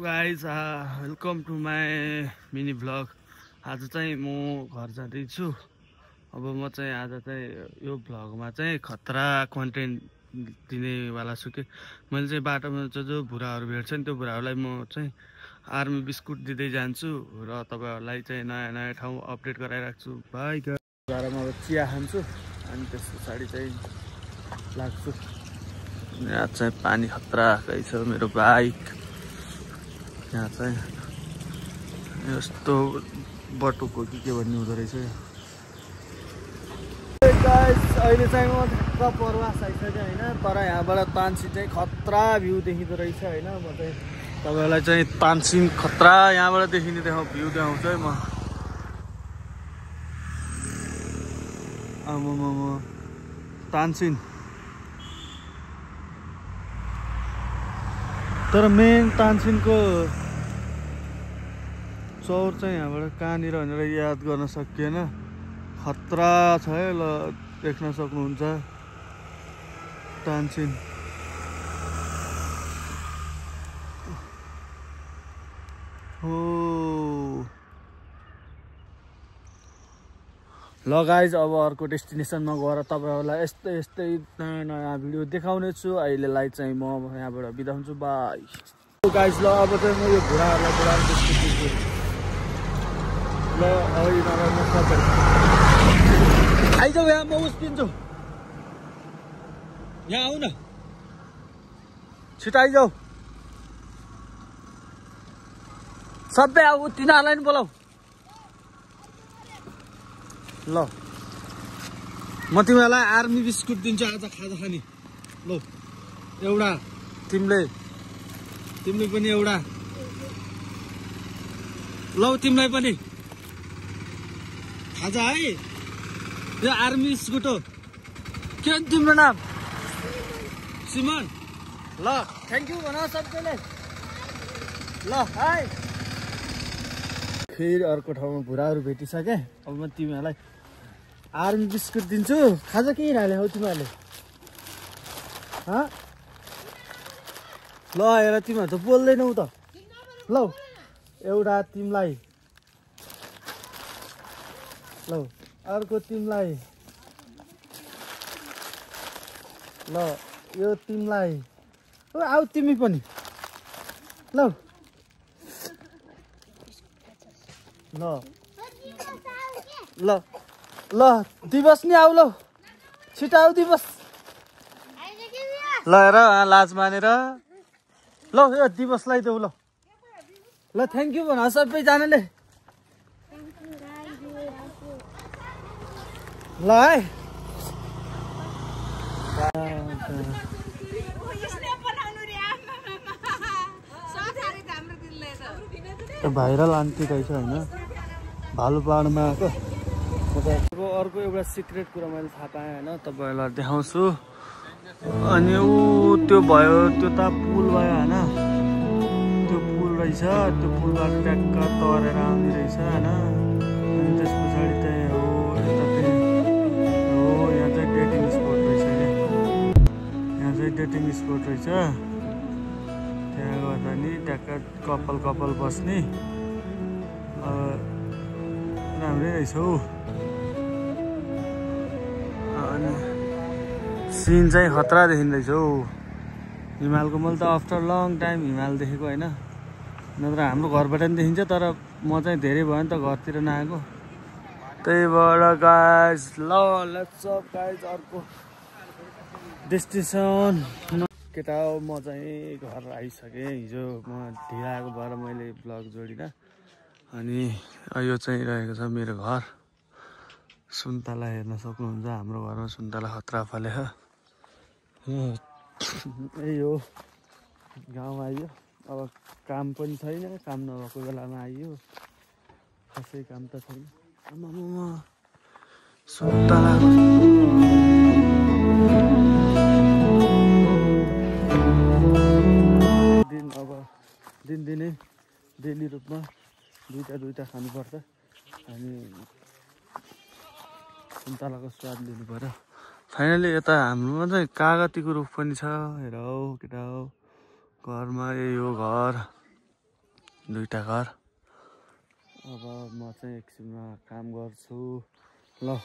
Guys welcome to my mini vlog. आज चाहिँ म घर जाँदैछु। अब म चाहिँ आज चाहिँ यो भ्लगमा चाहिँ खतरा कन्टेन्ट दिनेवाला छु कि मैले चाहिँ बाटोमा जो बुढाहरू भेट्छ नि त्यो बुढाहरूलाई म चाहिँ आर्मी बिस्कुट दिँदै जान्छु र तपाईँहरूलाई चाहिँ नयाँ नयाँ ठाउँ अपडेट गराइराख्छु। बाई घरमा अब चिया खान्छु अनि त्यस पछाडि चाहिँ लाग्छु। यहाँ चाहिँ पानी खतरा आएकै छ। मेरो बाइक यहाँ चाहिँ यस्तो बटुको के भन्ने हुँदो रहेछ। अहिले चाहिँ म ढक्क परवास आइसक्यो होइन, तर यहाँबाट तानसिन चाहिँ खतरा भ्यू देखिँदो रहेछ होइन। म चाहिँ तपाईँलाई चाहिँ तानसिन खतरा यहाँबाट देखिने भ्यू देखाउँछु है म। तानसिन तर मेन तानसिनको चौर चाहिँ यहाँबाट कहाँनिर भनेर याद गर्न सकिएन। खतरा छ है, ल देख्न सक्नुहुन्छ तानसिन। हो ल गाइज, अब अर्को डेस्टिनेसनमा गएर तपाईँहरूलाई यस्तै यस्तै नयाँ नयाँ भिडियो देखाउने छु। अहिलेलाई चाहिँ म यहाँबाट बिदा हुन्छु। By guys. ल अब चाहिँ म यो घुँडाहरूलाई बोलाएर दिन्छु। ल आइजाऊ यहाँ, म उस्किन्छु। यहाँ आऊ न, छिटो आइजाऊ। सबै अब तिनीहरूलाई नि बोलाऊ। ल म तिमीहरूलाई आर्मी बिस्कुट दिन्छु आज खाजा खाने। ल एउटा तिमीले पनि एउटा। ल तिमीलाई पनि खाजा है, यो आर्मी बिस्कुट हो। के हो तिम्रो नाम? सिमन। ल थ्याङ्क यू भन सबैले। ल हाई। फेरि अर्को ठाउँमा बुढाहरू भेटिसके। अब म तिमीहरूलाई आर्मी बिस्कुट दिन्छु। खाजा के हाले हौ तिमीहरूले? ल हेर तिमीहरू त बोल्दैनौ त। ल एउटा तिमीलाई, ल अर्को तिमीलाई, ल यो तिमीलाई। आऊ तिमी पनि। ल ल ल ल दिवस नि आऊ। ल छिटो आऊ दिवस। ल हेर लाज मानेर। ल यो दिवसलाई देऊ। ल ल थ्याङ्क यू भन सबैजनाले। ल है भाइरल आन्टी रहेछ होइन, भालु पाहाडमा आएको। अब अर्को एउटा सिक्रेट कुरा मैले थाहा पाएँ होइन, तपाईँहरूलाई देखाउँछु। अनि ऊ त्यो भयो, त्यो त पुल भयो होइन, त्यो पुल रहेछ। त्यो पुलबाट ट्याक्क तरेर आउने रहेछ होइन। अनि त्यस पछाडि चाहिँ हो यता पनि हो, यहाँ चाहिँ डेटिङ स्पोट रहेछ क्या। यहाँ चाहिँ डेटिङ स्पोट रहेछ। त्यहाँ गर्दा नि ट्याक्क कपाल बस्ने राम्रै रहेछ हौ। अनि सिन चाहिँ खतरा देखिँदैछ हौ हिमालको। मैले त आफ्टर लङ टाइम हिमाल देखेको होइन, नत्र हाम्रो घरबाट पनि देखिन्छ, तर म चाहिँ धेरै भयो नि त घरतिर नआएको। त्यही भएर गाइज ल लेट्स अप गाइज अर्को डेस्टिनेसन। केटा हो म चाहिँ घर आइसकेँ। हिजो म ढिला आएको भएर मैले ब्लग जोडिनँ। अनि यो चाहिँ रहेको छ मेरो घर। सुन्तला हेर्न सक्नुहुन्छ, हाम्रो घरमा सुन्तला खतरा फलेछ। यही हो, गाउँ आइयो। अब काम पनि छैन, काम नभएको बेलामा आइयो। खासै काम त छैन। सुन्तला दिन अब दिनदिनै डेली रूपमा दुईवटा खानुपर्छ। अनि सुन्तलाको स्वाद लिनु पर्यो। फाइनली यता हाम्रोमा चाहिँ कागतीको रुख पनि छ। हेर हौ केटा हो, घरमा यही हो घर। दुईटा घर। अब म चाहिँ एकछिनमा काम गर्छु ल।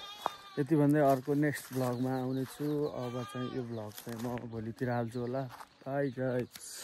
यति भन्दै अर्को नेक्स्ट भ्लगमा आउनेछु। अब चाहिँ यो भ्लग चाहिँ म भोलितिर हाल्छु होला। By guys.